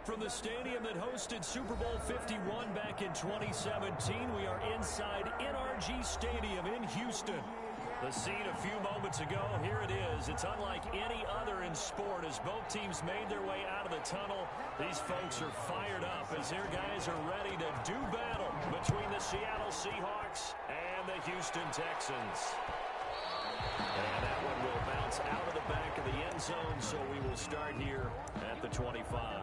From the stadium that hosted Super Bowl 51 back in 2017, we are inside NRG Stadium in Houston. The scene a few moments ago, here it is. It's unlike any other in sport as both teams made their way out of the tunnel. These folks are fired up as their guys are ready to do battle between the Seattle Seahawks and the Houston Texans. And that one will bounce out of the back of the end zone, so we will start here at the 25.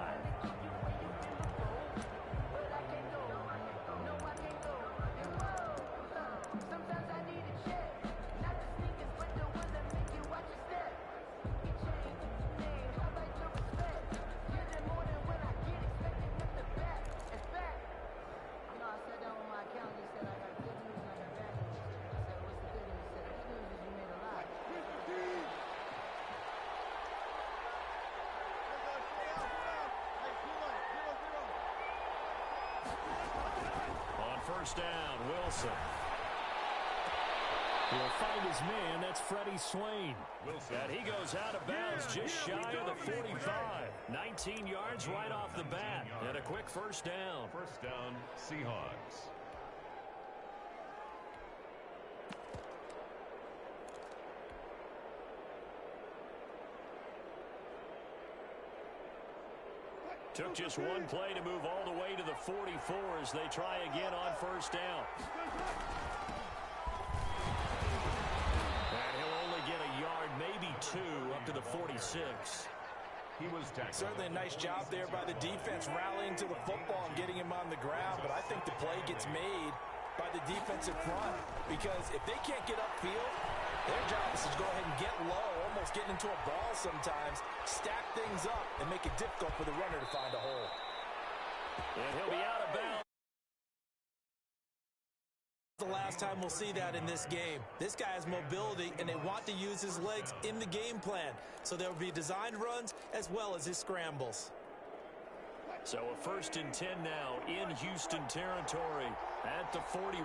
First down, Wilson. He'll find his man. That's Freddie Swain. And he goes out of bounds just shy of the 45. 19 yards right off the bat. And a quick first down. First down, Seahawks. Took just one play to move all the way to the 44 as they try again on first down. And he'll only get a yard, maybe two, up to the 46. He was tackled. Certainly a nice job there by the defense rallying to the football and getting him on the ground, but I think the play gets made by the defensive front because if they can't get upfield, their job is to go ahead and get low, almost getting into a ball sometimes, stack things up, and make it difficult for the runner to find a hole. And he'll be out of bounds. The last time we'll see that in this game. This guy has mobility, and they want to use his legs in the game plan. So there will be designed runs as well as his scrambles. So a first and 10 now in Houston territory at the 41.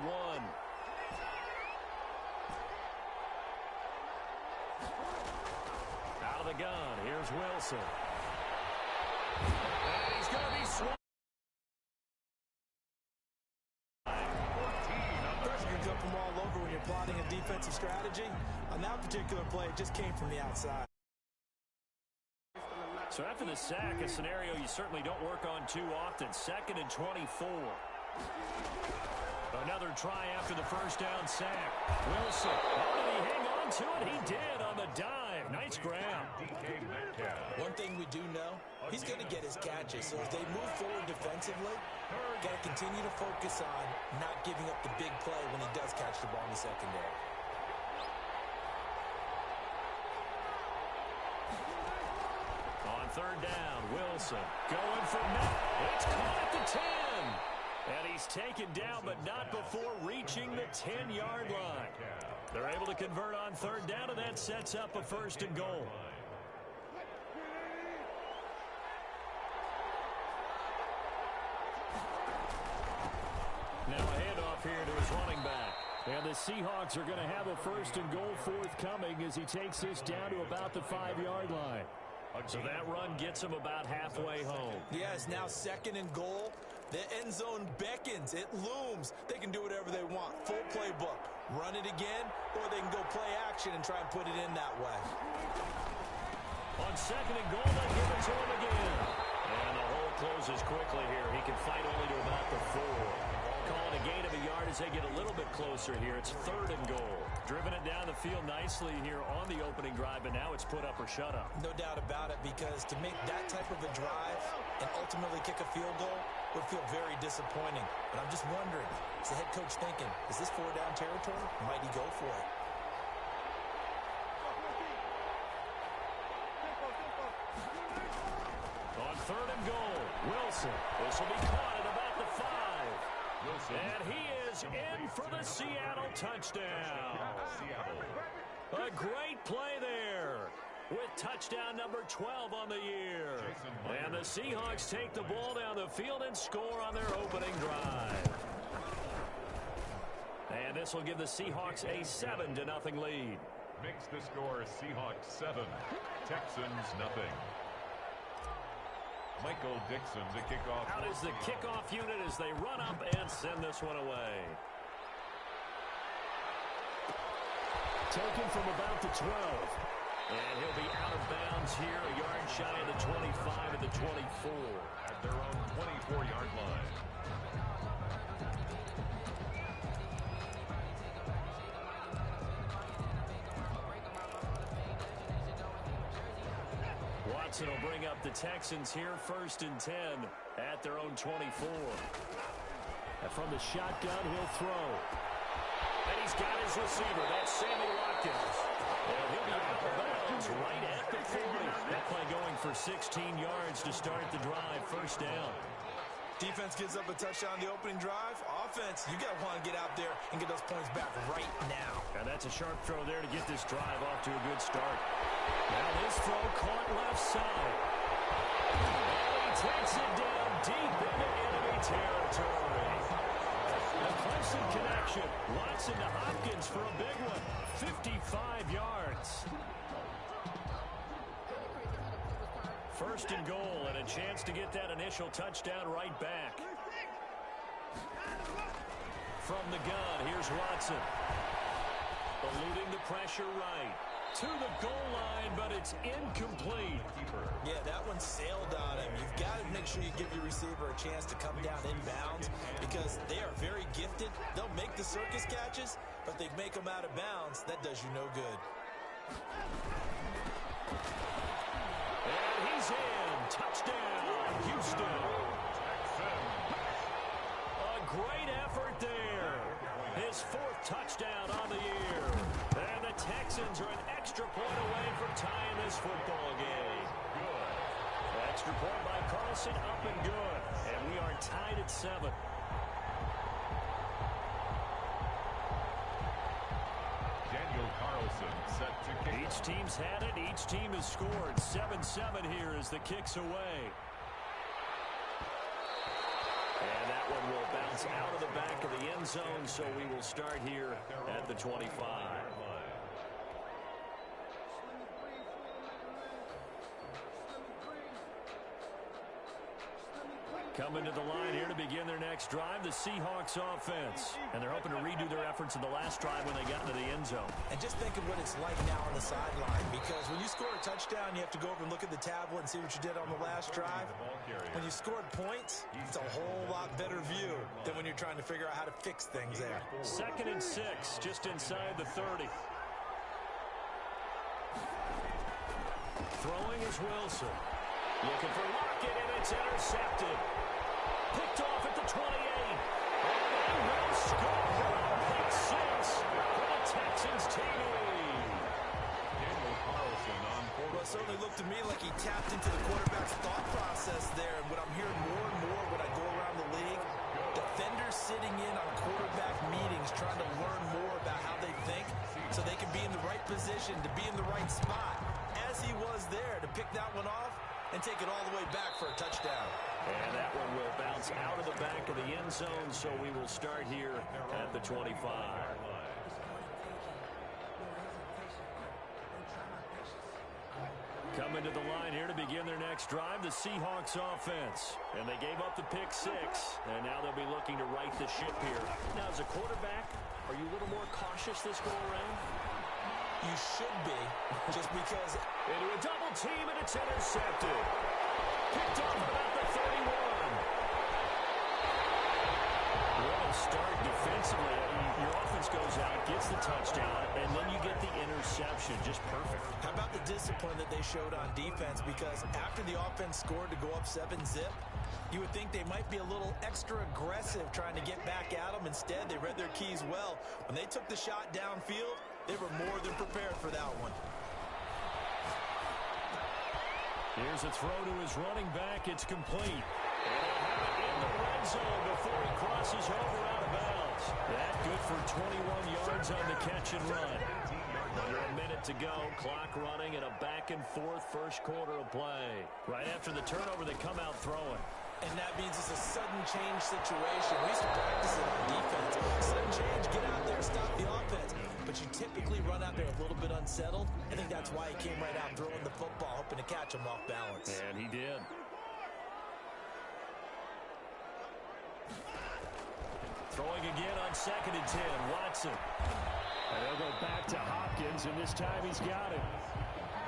Out of the gun, here's Wilson. And he's going to be swamped. Pressure can come from all over when you're plotting a defensive strategy. On that particular play, it just came from the outside. So after the sack, a scenario you certainly don't work on too often. 2nd and 24. Another try after the first down sack. Wilson. Oh, did he hang on to it? He did on the dive. Nice grab. One thing we do know, he's going to get his catches. So as they move forward defensively, got to continue to focus on not giving up the big play when he does catch the ball in the secondary. On third down, Wilson going for net. It's caught at the 10. And he's taken down, but not before reaching the 10-yard line. They're able to convert on third down, and that sets up a first and goal. Now a handoff here to his running back. And the Seahawks are going to have a first and goal forthcoming as he takes this down to about the 5-yard line. So that run gets him about halfway home. Yes, now 2nd and goal. The end zone beckons. It looms. They can do whatever they want. Full playbook. Run it again, or they can go play action and try and put it in that way. On 2nd and goal, they give it to him again. And the hole closes quickly here. He can fight only to about the 4. Calling a gain of a yard as they get a little bit closer here. It's 3rd and goal. Driven it down the field nicely here on the opening drive, but now it's put up or shut up. No doubt about it, because to make that type of a drive and ultimately kick a field goal would feel very disappointing. But I'm just wondering, is the head coach thinking, is this 4-down territory? Might he go for it? On 3rd and goal, Wilson. This will be caught at about the 5. And he is in for the Seattle touchdown. A great play there with touchdown number 12 on the year. And the Seahawks take the ball down the field and score on their opening drive. And this will give the Seahawks a 7-0 lead. Makes the score Seahawks 7, Texans nothing. Michael Dixon to kick off. Out is the kickoff unit as they run up and send this one away. Taken from about the 12. And he'll be out of bounds here, a yard shy of the 25 at the 24. At their own 24-yard line. Watson will bring up the Texans here, 1st and 10 at their own 24. And from the shotgun, he'll throw. And he's got his receiver. That's Sammy Watkins. And he'll be out of bounds right at the 40. That play going for 16 yards to start the drive. 1st down. Defense gives up a touchdown on the opening drive. Offense, you got to want to get out there and get those points back right now. And that's a sharp throw there to get this drive off to a good start. Now this throw caught left side. And he takes it down deep into enemy territory. The Clemson connection. Watson to Hopkins for a big one. 55 yards. 1st and goal, and a chance to get that initial touchdown right back. From the gun, here's Watson. Eluding the pressure right. To the goal line, but it's incomplete. Yeah, that one sailed on him. You've got to make sure you give your receiver a chance to come down inbounds because they are very gifted. They'll make the circus catches, but they make them out of bounds. That does you no good. And he's in. Touchdown, Houston. A great effort there. His 4th touchdown on the year. And the Texans are an extra point away from tying this football game. Good. Extra point by Carlson, up and good. And we are tied at 7. Daniel Carlson set to kick. Each team's had it. Each team has scored. 7-7 here as the kick's away. And that one will bounce out of the back of the end zone, so we will start here at the 25. Coming to the line here to begin their next drive, the Seahawks offense. And they're hoping to redo their efforts in the last drive when they got into the end zone. And just think of what it's like now on the sideline, because when you score a touchdown, you have to go over and look at the tablet and see what you did on the last drive. When you scored points, it's a whole lot better view than when you're trying to figure out how to fix things there. 2nd and 6, just inside the 30. Throwing is Wilson. Looking for Lockett, and it's intercepted. Picked off at the 28. And they will score. Pick 6 for the Texans TV. Daniel Carlson on quarterback. Well, it certainly looked to me like he tapped into the quarterback's thought process there. And what I'm hearing more and more when I go around the league, defenders sitting in on quarterback meetings trying to learn more about how they think so they can be in the right position, to be in the right spot, as he was there to pick that one off and take it all the way back for a touchdown. And that one will bounce out of the back of the end zone, so we will start here at the 25. Coming to the line here to begin their next drive, the Seahawks offense. And they gave up the pick 6, and now they'll be looking to right the ship here. Now, as a quarterback, are you a little more cautious this go-around? You should be, just because. Into a double team, and it's intercepted. Picked off at about the 31. What a start defensively. Your offense goes out, gets the touchdown, and then you get the interception. Just perfect. How about the discipline that they showed on defense? Because after the offense scored to go up 7-zip, you would think they might be a little extra aggressive trying to get back at them. Instead, they read their keys well. When they took the shot downfield, they were more than prepared for that one. Here's a throw to his running back. It's complete. And he'll have it in the red zone before he crosses over out of bounds. That good for 21 yards on the catch and run. Under a minute to go, clock running, and a back-and-forth first quarter of play. Right after the turnover, they come out throwing. And that means it's a sudden change situation. We used to practice it on defense. Sudden change, get out there, stop the offense. But you typically run out there a little bit unsettled. I think that's why he came right out throwing the football, hoping to catch him off balance. And he did. Throwing again on 2nd and 10. Watson. And they'll go back to Hopkins, and this time he's got it.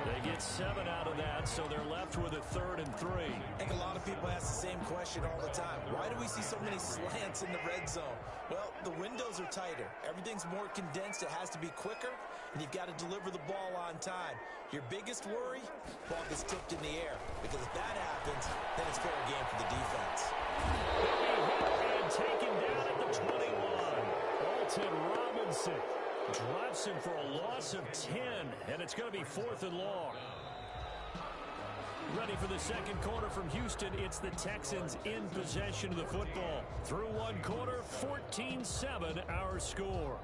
They get 7 out of that, so they're left with a 3rd and 3. I think a lot of people ask the same question all the time. Why do we see so many slants in the red zone? Well, the windows are tighter. Everything's more condensed. It has to be quicker, and you've got to deliver the ball on time. Your biggest worry? Ball gets tipped in the air, because if that happens, then it's fair game for the defense. And taken down at the 21. Alton Robinson drops him for a loss of 10, and it's going to be 4th and long. Ready for the second quarter from Houston. It's the Texans in possession of the football. Through one quarter, 14-7 our score.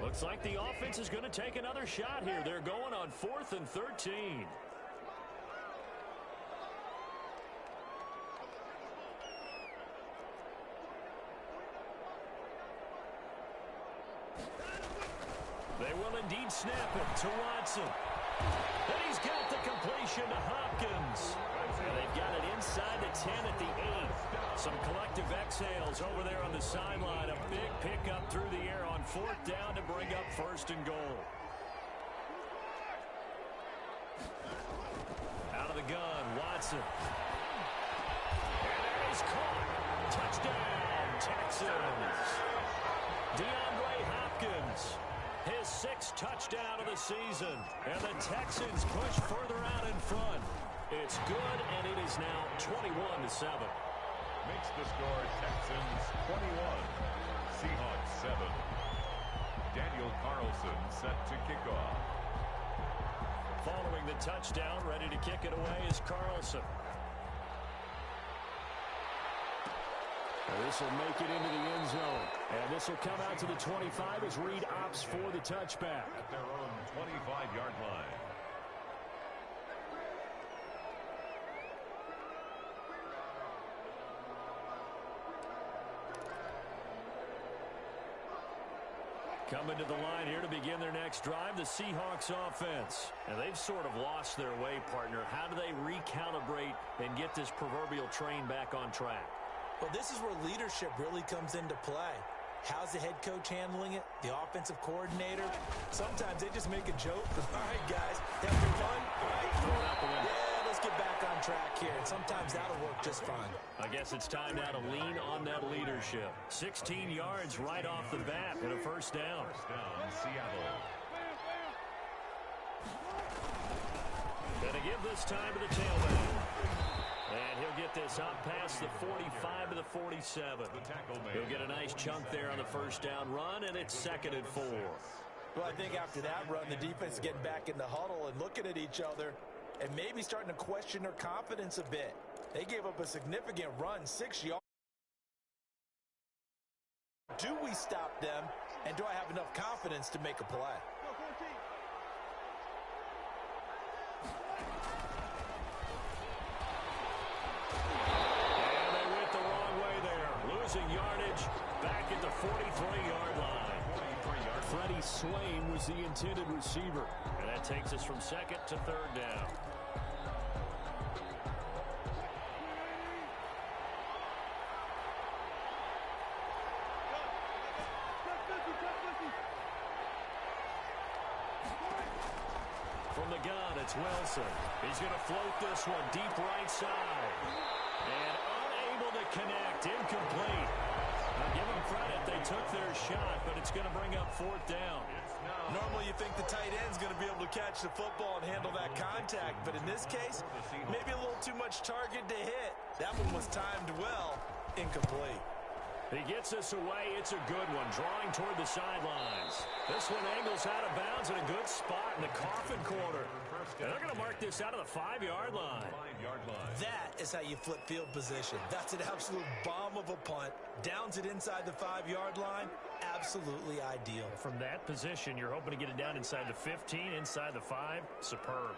Looks like the offense is going to take another shot here. They're going on 4th and 13. They will indeed snap it to Watson. And he's got the completion to Hopkins. And they've got it inside the 10 at the 8. Some collective exhales over there on the sideline. A big pickup through the air on 4th down to bring up 1st and goal. Out of the gun, Watson. And he's caught. Touchdown, Texans. DeAndre Hopkins. His 6th touchdown of the season. And the Texans push further out in front. It's good, and it is now 21-7. Makes the score Texans 21, Seahawks 7. Daniel Carlson set to kick off. Following the touchdown, ready to kick it away is Carlson. This will make it into the end zone. And this will come out to the 25 as Reed opts for the touchback. At their own 25-yard line. Coming to the line here to begin their next drive, the Seahawks offense. And they've sort of lost their way, partner. How do they recalibrate and get this proverbial train back on track? Well, this is where leadership really comes into play. How's the head coach handling it? The offensive coordinator? Sometimes they just make a joke. All right, guys, have your fun. All right, throw it out the window. Yeah, let's get back on track here. And sometimes that'll work just fine. I guess it's time now to lean on that leadership. 16 yards right off the bat and a 1st down. 1st down, Seattle. Gonna give this time to the tailback. And he'll get this up past the 45 to the 47. He'll get a nice chunk there on the 1st down run, and it's 2nd and 4. Well, I think after that run, the defense is getting back in the huddle and looking at each other and maybe starting to question their confidence a bit. They gave up a significant run, 6 yards. Do we stop them, and do I have enough confidence to make a play? Yardage back at the 43-yard line. Freddie Swain was the intended receiver. And that takes us from 2nd to 3rd down. From the gun, it's Wilson. He's going to float this one deep right side. And unable to connect, incomplete. Now give them credit, they took their shot, but it's going to bring up 4th down. Normally you think the tight end's going to be able to catch the football and handle that contact, but in this case, maybe a little too much target to hit. That one was timed well, incomplete. He gets us away. It's a good one, drawing toward the sidelines. This one angles out of bounds in a good spot in the coffin corner. And they're going to mark this out of the 5-yard line. That is how you flip field position. That's an absolute bomb of a punt. Downs it inside the 5-yard line. Absolutely ideal. From that position, you're hoping to get it down inside the 15, inside the 5. Superb.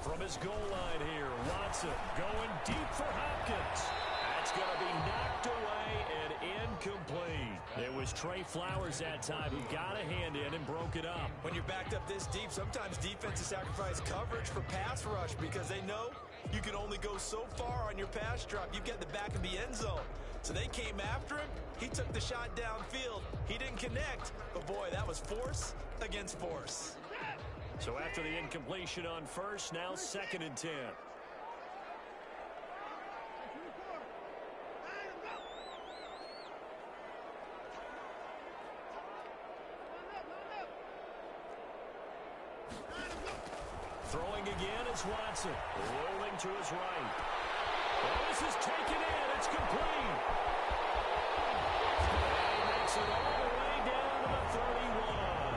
From his goal line here, Watson going deep for Hopkins. That's going to be knocked away and incomplete. It was Trey Flowers that time who got a hand in and broke it up. When you're backed up this deep, sometimes defenses sacrifice coverage for pass rush because they know you can only go so far on your pass drop. You get the back of the end zone. So they came after him. He took the shot downfield. He didn't connect. But, boy, that was force against force. So after the incompletion on first, now 2nd and 10. Throwing again is Watson. Rolling to his right. Oh, this is taken in. It's complete. And he makes it all the way down to the 31.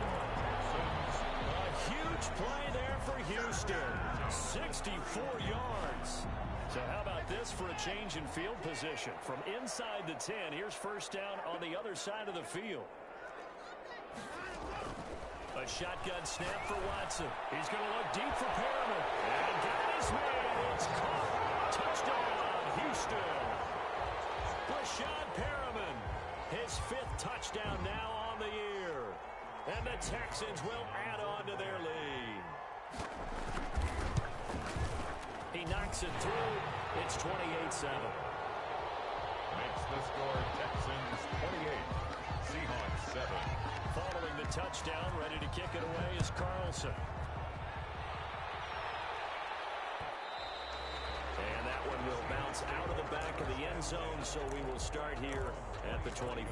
A huge play there for Houston. 64 yards. So how about this for a change in field position? From inside the 10, here's first down on the other side of the field. A shotgun snap for Watson. He's going to look deep for Perriman. And that is made. It's caught. Touchdown, Houston. Rashad Perriman, his 5th touchdown now on the year. And the Texans will add on to their lead. He knocks it through. It's 28-7. Makes the score Texans 28, Seahawks 7. Following the touchdown, ready to kick it away is Carlson. And that one will bounce out of the back of the end zone, so we will start here at the 25.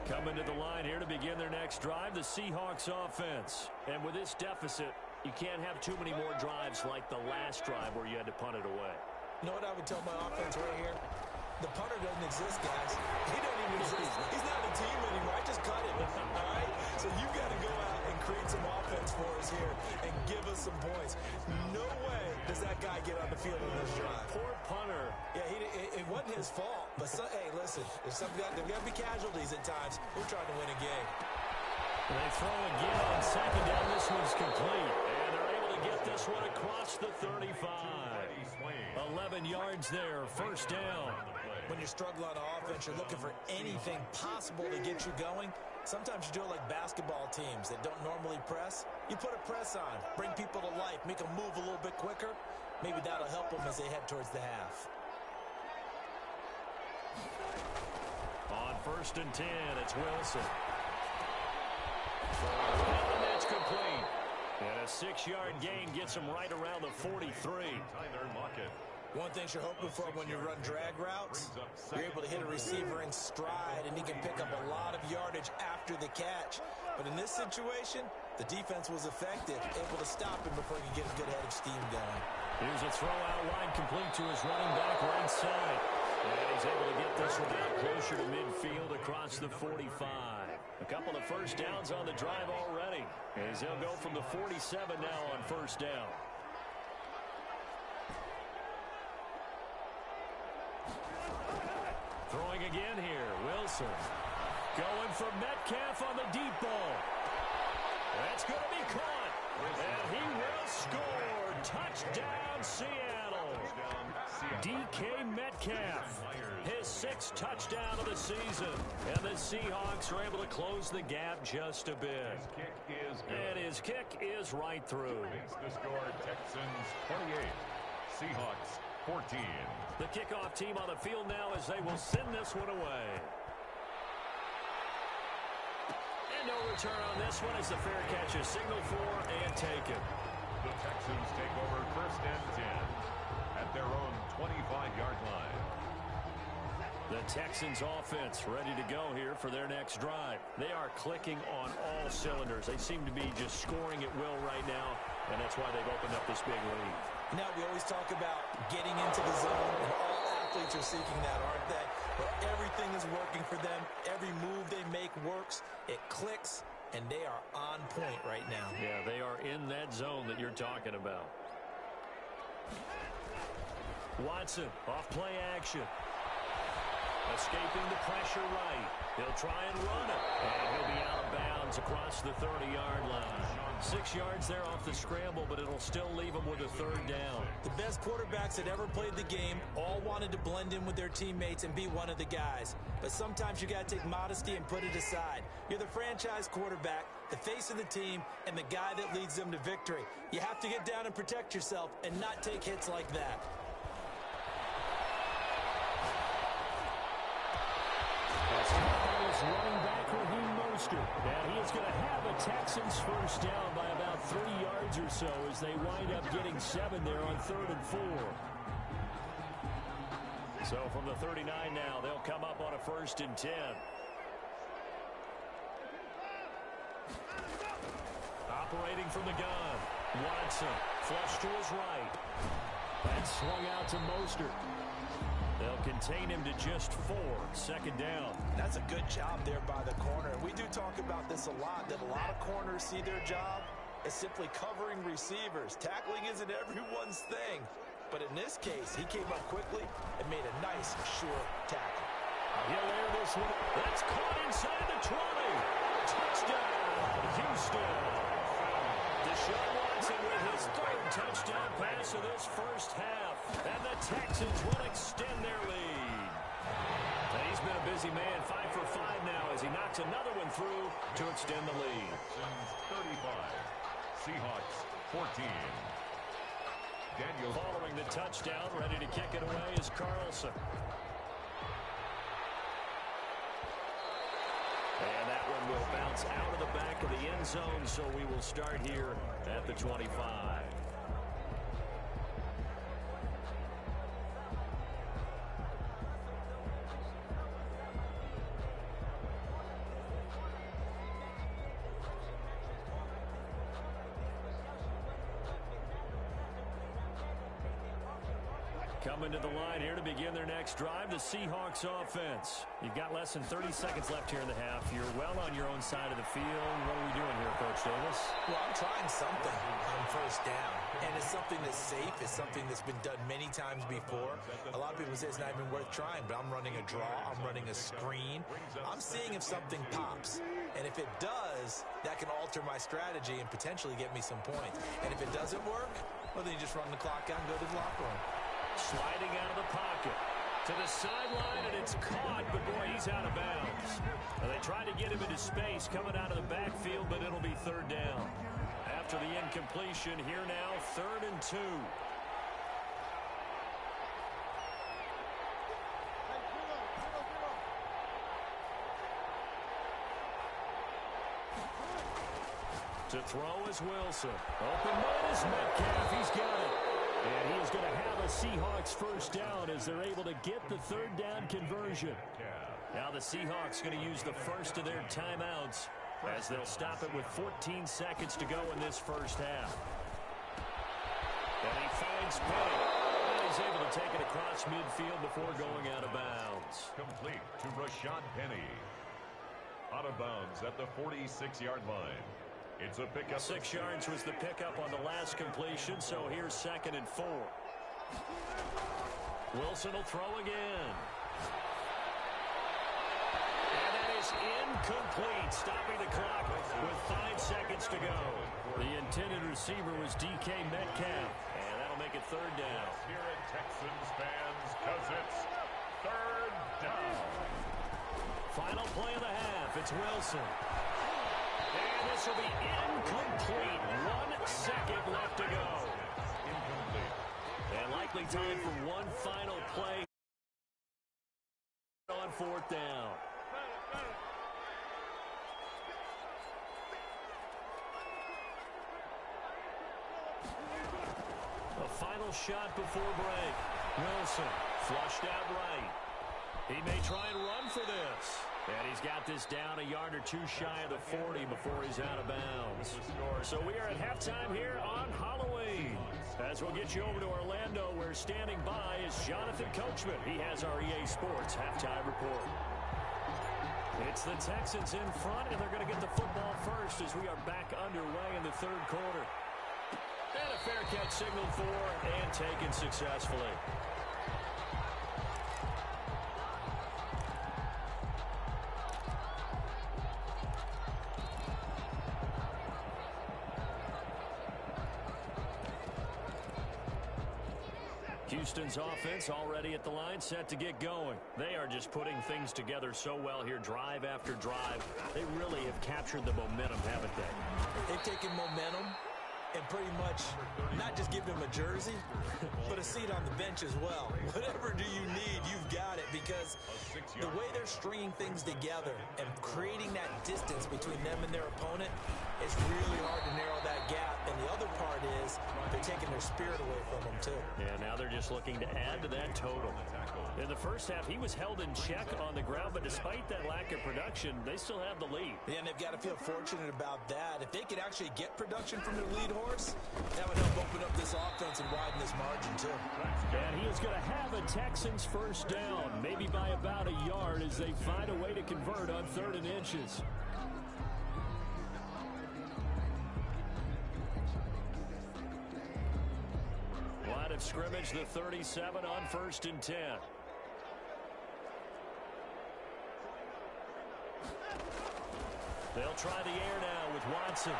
Coming to the line here to begin their next drive, the Seahawks offense. And with this deficit, you can't have too many more drives like the last drive where you had to punt it away. You know what I would tell my offense right here? The punter doesn't exist, guys. He doesn't even exist. He's not a team anymore. I just cut him. All right? So you've got to go out and create some offense for us here and give us some points. No way does that guy get on the field in this drive. Poor punter. Yeah, it wasn't his fault. But, hey, listen, there's got to be casualties at times. We're trying to win a game. They throw again on 2nd down. This one's complete. And they're able to get this one across the 35. 11 yards there, first down. When you're struggling on offense, you're looking for anything possible to get you going. Sometimes you do it like basketball teams that don't normally press. You put a press on, bring people to life, make them move a little bit quicker. Maybe that'll help them as they head towards the half. On 1st and 10, it's Wilson. And that's complete. And a 6-yard gain gets him right around the 43. Tyler Lockett. One thing you're hoping for when you run drag routes, you're able to hit a receiver in stride, and he can pick up a lot of yardage after the catch. But in this situation, the defense was effective, able to stop him before he could get a good head of steam going. Here's a throw out wide, complete to his running back right side. And he's able to get this one out closer to midfield across the 45. A couple of first downs on the drive already, as he'll go from the 47 now on first down. Throwing again here, Wilson. Going for Metcalf on the deep ball. That's going to be caught. And he will score. Touchdown, Seattle. DK Metcalf, his 6th touchdown of the season. And the Seahawks are able to close the gap just a bit. And his kick is right through. Makes the score Texans 28, Seahawks 14. The kickoff team on the field now as they will send this one away. And no return on this one as the fair catch is signaled for and taken. The Texans take over 1st and 10 at their own 25-yard line. The Texans offense ready to go here for their next drive. They are clicking on all cylinders. They seem to be just scoring at will right now, and that's why they've opened up this big lead. Now, we always talk about getting into the zone, and all athletes are seeking that, aren't they? But everything is working for them. Every move they make works. It clicks. and they are on point right now. Yeah, they are in that zone that you're talking about. Watson, off play action. Escaping the pressure right. He'll try and run it. And he'll be out of bounds across the 30-yard line. 6 yards there off the scramble, but it'll still leave him with a third down. The best quarterbacks that ever played the game all wanted to blend in with their teammates and be one of the guys. But sometimes you got to take modesty and put it aside. You're the franchise quarterback, the face of the team, and the guy that leads them to victory. You have to get down and protect yourself and not take hits like that. Running back Raheem Mostert. And he is going to have a Texans first down by about 3 yards or so as they wind up getting 7 there on 3rd and 4. So from the 39 now, they'll come up on a 1st and 10. Operating from the gun. Watson, flush to his right. And swung out to Mostert. They'll contain him to just 4. 2nd down. That's a good job there by the corner. We do talk about this a lot, that a lot of corners see their job as simply covering receivers. Tackling isn't everyone's thing. But in this case, he came up quickly and made a nice, sure tackle. He'll air this one. That's caught inside the 20. Touchdown, Houston. Deshaun Watson with his 3rd touchdown pass of this first half. And the Texans will extend their lead. And he's been a busy man, 5 for 5 now as he knocks another one through to extend the lead. Texans 35, Seahawks 14. Daniel following the touchdown, ready to kick it away is Carlson. And that one will bounce out of the back of the end zone, so we will start here at the 25. Coming to the line here to begin their next drive, the Seahawks offense. You've got less than 30 seconds left here in the half. You're well on your own side of the field. What are we doing here, Coach Davis? Well, I'm trying something on first down. And it's something that's safe. It's something that's been done many times before. A lot of people say it's not even worth trying, but I'm running a draw. I'm running a screen. I'm seeing if something pops. And if it does, that can alter my strategy and potentially get me some points. And if it doesn't work, well, then you just run the clock out and go to the locker room. Sliding out of the pocket to the sideline, and it's caught, but boy, he's out of bounds. Well, they tried to get him into space coming out of the backfield, but it'll be 3rd down. After the incompletion, here now, 3rd and 2. To throw is Wilson. Open man is Metcalf. He's got it. And he is going to have a Seahawks first down as they're able to get the 3rd down conversion. Now the Seahawks going to use the first of their timeouts as they'll stop it with 14 seconds to go in this first half. And he finds Penny. And he's able to take it across midfield before going out of bounds. Complete to Rashad Penny. Out of bounds at the 46-yard line. It's a pickup. 6 yards was the pickup on the last completion, so here's 2nd and 4. Wilson will throw again. And that is incomplete, stopping the clock with 5 seconds to go. The intended receiver was DK Metcalf, and that'll make it 3rd down. Here at Texans fans, because it's 3rd down. Final play of the half, it's Wilson. And this will be incomplete. 1 second left to go. Incomplete. And likely time for one final play on 4th down. A final shot before break. Wilson flushed out right. He may try and run for this. And he's got this down a yard or 2 shy of the 40 before he's out of bounds. So we are at halftime here on Halloween. As we'll get you over to Orlando, where standing by is Jonathan Coachman. He has our EA Sports halftime report. It's the Texans in front, and they're going to get the football first as we are back underway in the third quarter. And a fair catch signaled for and taken successfully. Houston's offense already at the line, set to get going. They are just putting things together so well here, drive after drive. They really have captured the momentum, haven't they? They've taken momentum and pretty much not just give him a jersey, but a seat on the bench as well. Whatever do you need, you've got it, because the way they're stringing things together and creating that distance between them and their opponent, it's really hard to narrow that gap. And the other part is they're taking their spirit away from them, too. Yeah, now they're just looking to add to that total. In the first half, he was held in check on the ground, but despite that lack of production, they still have the lead. Yeah, and they've got to feel fortunate about that. If they could actually get production from their lead horse, that would help open up this offense and widen this margin, too. And he is going to have a Texans first down, maybe by about a yard, as they find a way to convert on 3rd and inches. Line of scrimmage, the 37 on 1st and 10. They'll try the air now with Watson.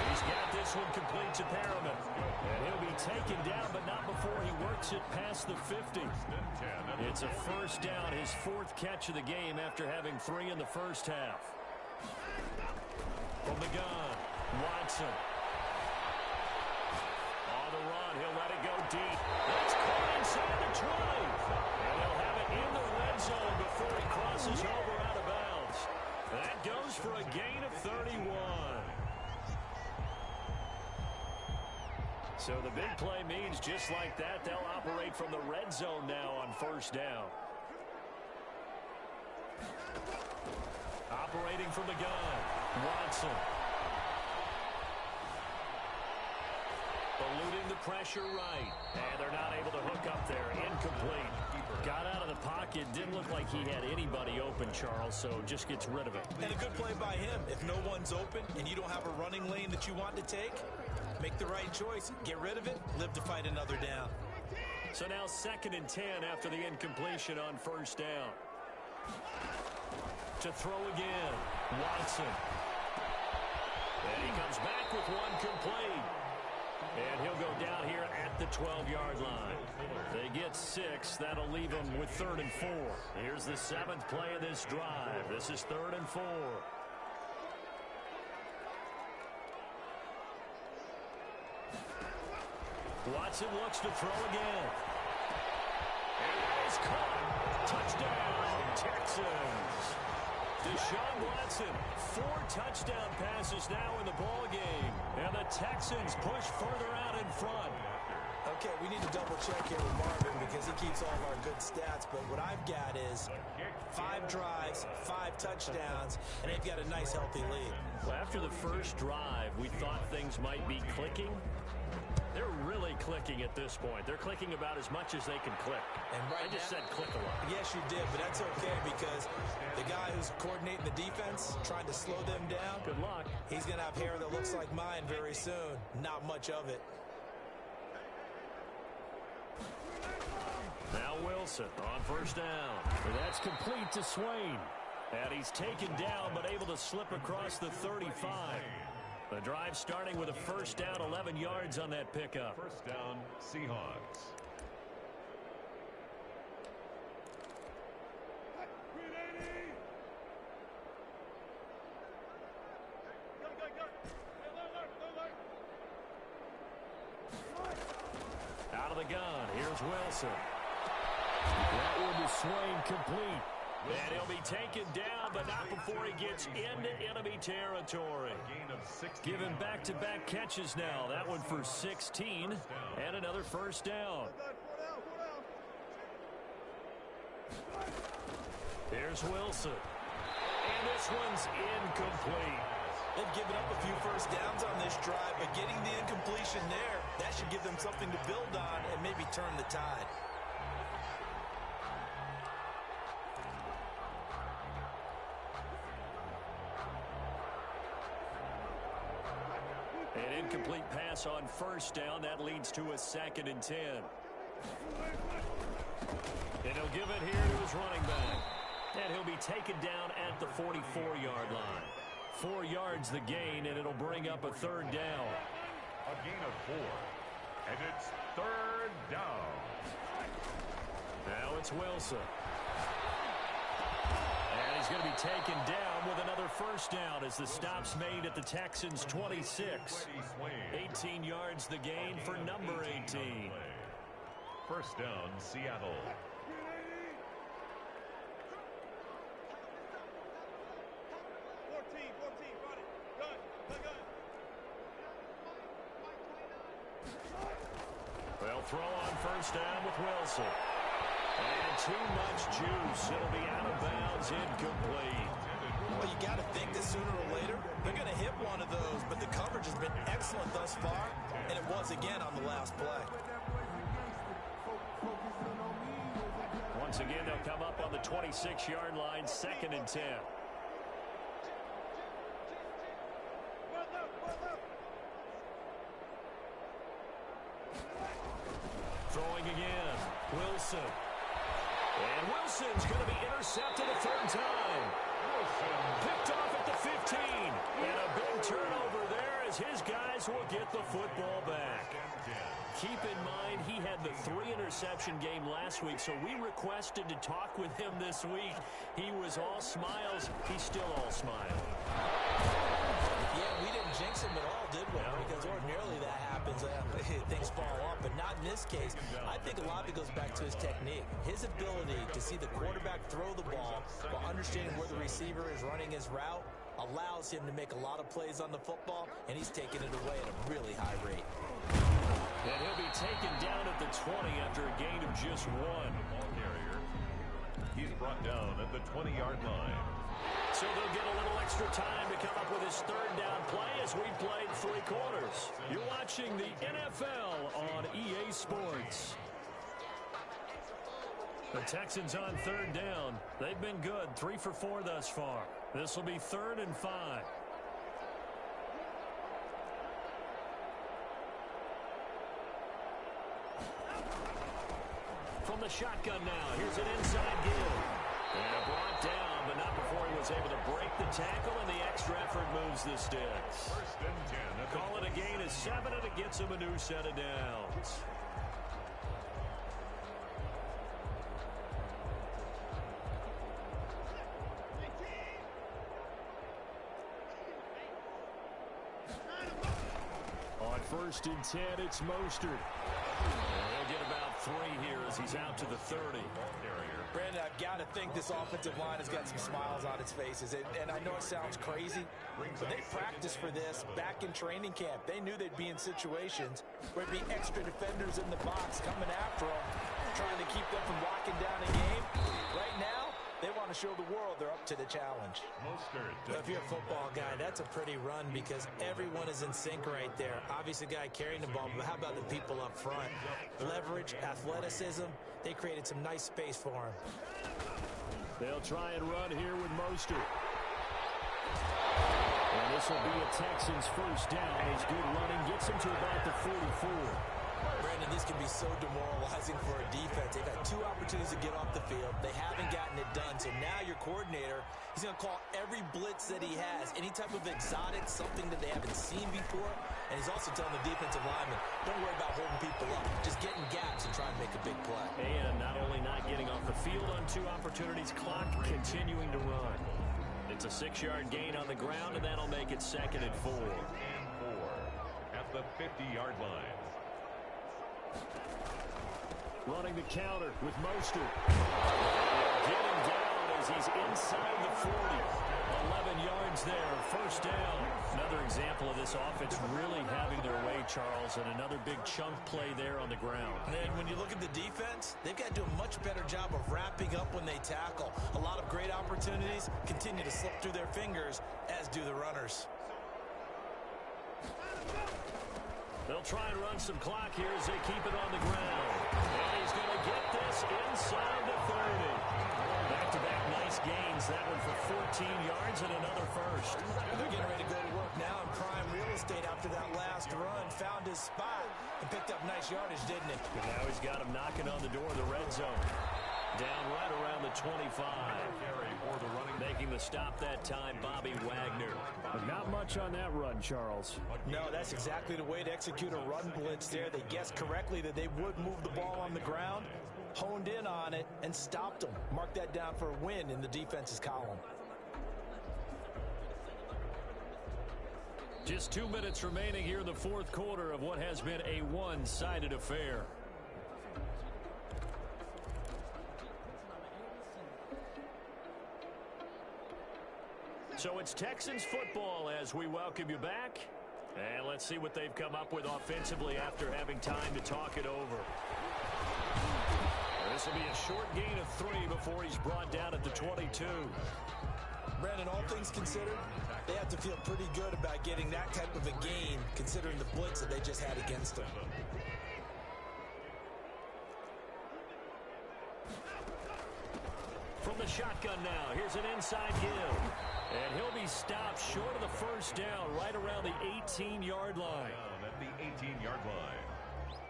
He's got this one complete to Perriman. And he'll be taken down, but not before he works it past the 50. It's a first down, his 4th catch of the game after having 3 in the first half. From the gun, Watson. On the run, he'll let it go deep. It's caught inside the 20. And he'll have it in the red zone before he crosses over out of bounds. That goes for a gain of 31. So the big play means just like that, they'll operate from the red zone now on first down. Operating from the gun, Watson. Eluding the pressure right. And they're not able to hook up there. Incomplete. Got out of the pocket. Didn't look like he had anybody open, Charles, so just gets rid of it. And a good play by him. If no one's open and you don't have a running lane that you want to take, make the right choice. Get rid of it. Live to fight another down. So now 2nd and 10 after the incompletion on first down. To throw again, Watson. And he comes back with one complete. And he'll go down here at the 12-yard line. They get 6. That'll leave them with 3rd and 4. Here's the 7th play of this drive. This is 3rd and 4. Watson looks to throw again. It is caught. Touchdown, Texans. Deshaun Watson, 4 touchdown passes now in the ball game. And the Texans push further out in front. Okay, we need to double check here with Marvin because he keeps all of our good stats. But what I've got is 5 drives, 5 touchdowns, and they've got a nice, healthy lead. Well, after the first drive, we thought things might be clicking. They're really clicking at this point. They're clicking about as much as they can click. And right I just said click a lot. Yes, you did, but that's okay because the guy who's coordinating the defense, trying to slow them down, good luck. He's going to have hair that looks like mine very soon. Not much of it. Now Wilson on first down. And that's complete to Swain. And he's taken down but able to slip across the 35. The drive starting with a first down, 11 yards on that pickup. First down, Seahawks. Out of the gun, here's Wilson. That one to Swain, complete. And he'll be taken down, but not before he gets into enemy territory. Given back-to-back catches now. That one for 16, and another first down. Here's Wilson. And this one's incomplete. They've given up a few first downs on this drive, but getting the incompletion there, that should give them something to build on and maybe turn the tide. An incomplete pass on first down. That leads to a 2nd and 10. And he'll give it here to his running back. And he'll be taken down at the 44-yard line. 4 yards the gain, and it'll bring up a 3rd down. A gain of 4. And it's 3rd down. Now it's Wilson. And he's going to be taken down with another 1st down as the stop's made at the Texans' 26. 18 yards the gain for number 18. 1st down, Seattle. They'll throw on 1st down with Wilson. And too much juice. It'll be out of bounds, incomplete. Well, you got to think that sooner or later they're going to hit one of those, but the coverage has been excellent thus far, and it was again on the last play. Once again, they'll come up on the 26-yard line, 2nd and 10. Throwing again, Wilson. And Wilson's going to be intercepted a 3rd time. Picked off at the 15. And a big turnover there as his guys will get the football back. Keep in mind, he had the 3-interception game last week, so we requested to talk with him this week. He was all smiles. He's still all smile. Yeah, we didn't jinx him at all, did we? No. Because ordinarily that happens. Things fall off, but not in this case. I think a lot of it goes back to his technique. His ability to see the quarterback throw the ball while understanding where the receiver is running his route allows him to make a lot of plays on the football, and he's taking it away at a really high rate. And he'll be taken down at the 20 after a gain of just 1. Ball carrier. He's brought down at the 20-yard line. So they'll get a little extra time to come up with his 3rd down play as we played 3 quarters. You're watching the NFL on EA Sports. The Texans on 3rd down. They've been good, 3 for 4 thus far. This will be 3rd and 5. From the shotgun now, here's an inside give. And brought down, but not before he was able to break the tackle, and the extra effort moves the sticks. 1st and 10. Call it a gain of 7, and it gets him a new set of downs. On 1st and 10, it's Mostert. He'll get about 3 here as he's out to the 30. Brandon, I've got to think this offensive line has got some smiles on its faces. And I know it sounds crazy, but they practiced for this back in training camp. They knew they'd be in situations where there'd be extra defenders in the box coming after them, trying to keep them from locking down a game. Right now, they want to show the world they're up to the challenge. If you're a football guy, that's a pretty run because everyone is in sync right there. Obviously, the guy carrying the ball, but how about the people up front? Leverage, athleticism, they created some nice space for him. They'll try and run here with Mostert. And this will be a Texans 1st down. His good running gets him to about the 44. Brandon, this can be so demoralizing for a defense. They've had 2 opportunities to get off the field. They haven't gotten it done. So now your coordinator, he's going to call every blitz that he has, any type of exotic, something that they haven't seen before. And he's also telling the defensive lineman, don't worry about holding people up. Just get in gaps and try and make a big play. And not only not getting off the field on 2 opportunities, clock continuing to run. It's a 6-yard gain on the ground, and that'll make it 2nd and 4. At the 50-yard line. Running the counter with Mostert. Getting down as he's inside the 40. 11 yards there, 1st down. Another example of this offense really having their way, Charles, and another big chunk play there on the ground. And when you look at the defense, they've got to do a much better job of wrapping up when they tackle. A lot of great opportunities continue to slip through their fingers, as do the runners. They'll try and run some clock here as they keep it on the ground. And he's going to get this inside the 30. Back-to-back nice gains. That one for yards and another first. They're getting ready to go to work now in prime real estate after that last run. Found his spot and picked up nice yardage, didn't he? And now he's got him knocking on the door of the red zone. Down right around the 25. Making the stop that time, Bobby Wagner. But not much on that run, Charles. No, that's exactly the way to execute a run blitz there. They guessed correctly that they would move the ball on the ground, honed in on it, and stopped them. Mark that down for a win in the defense's column. Just 2 minutes remaining here in the fourth quarter of what has been a one-sided affair. So it's Texans football as we welcome you back. And let's see what they've come up with offensively after having time to talk it over. This will be a short gain of 3 before he's brought down at the 22. Brandon, all things considered, they have to feel pretty good about getting that type of a gain considering the blitz that they just had against them. From the shotgun now, here's an inside give. And he'll be stopped short of the first down right around the 18-yard line. At the 18-yard line.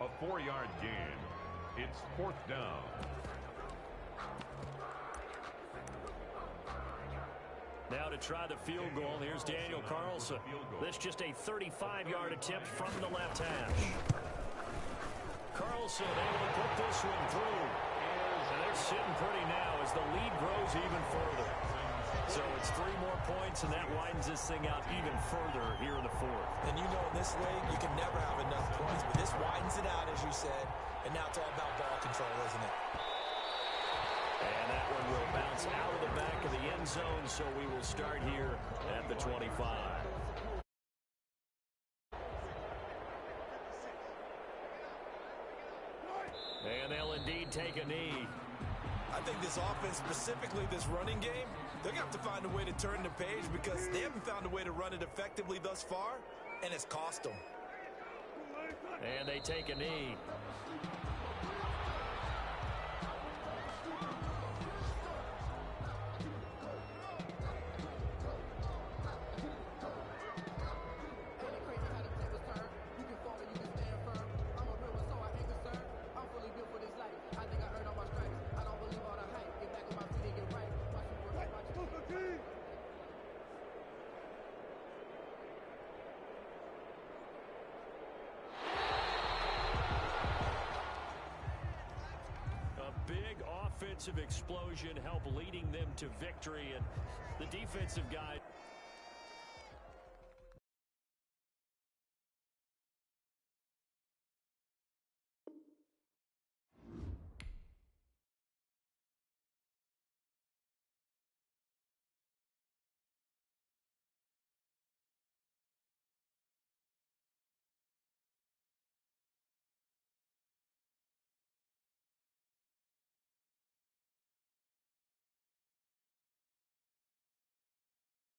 A 4-yard gain. It's fourth down. Now to try the field goal, here's Daniel Carlson. This just a 35-yard attempt from the left hash. Carlson able to put this one through. And they're sitting pretty now as the lead grows even further. So it's 3 more points, and that widens this thing out even further here in the fourth. And you know in this league, you can never have enough points, but this widens it out, as you said, and now it's all about ball control, isn't it? And that one will bounce out of the back of the end zone, so we will start here at the 25. And they'll indeed take a knee. I think this offense, specifically this running game, they're going to have to find a way to turn the page because they haven't found a way to run it effectively thus far, and it's cost them. And they take a knee. Explosion help leading them to victory, and the defensive guy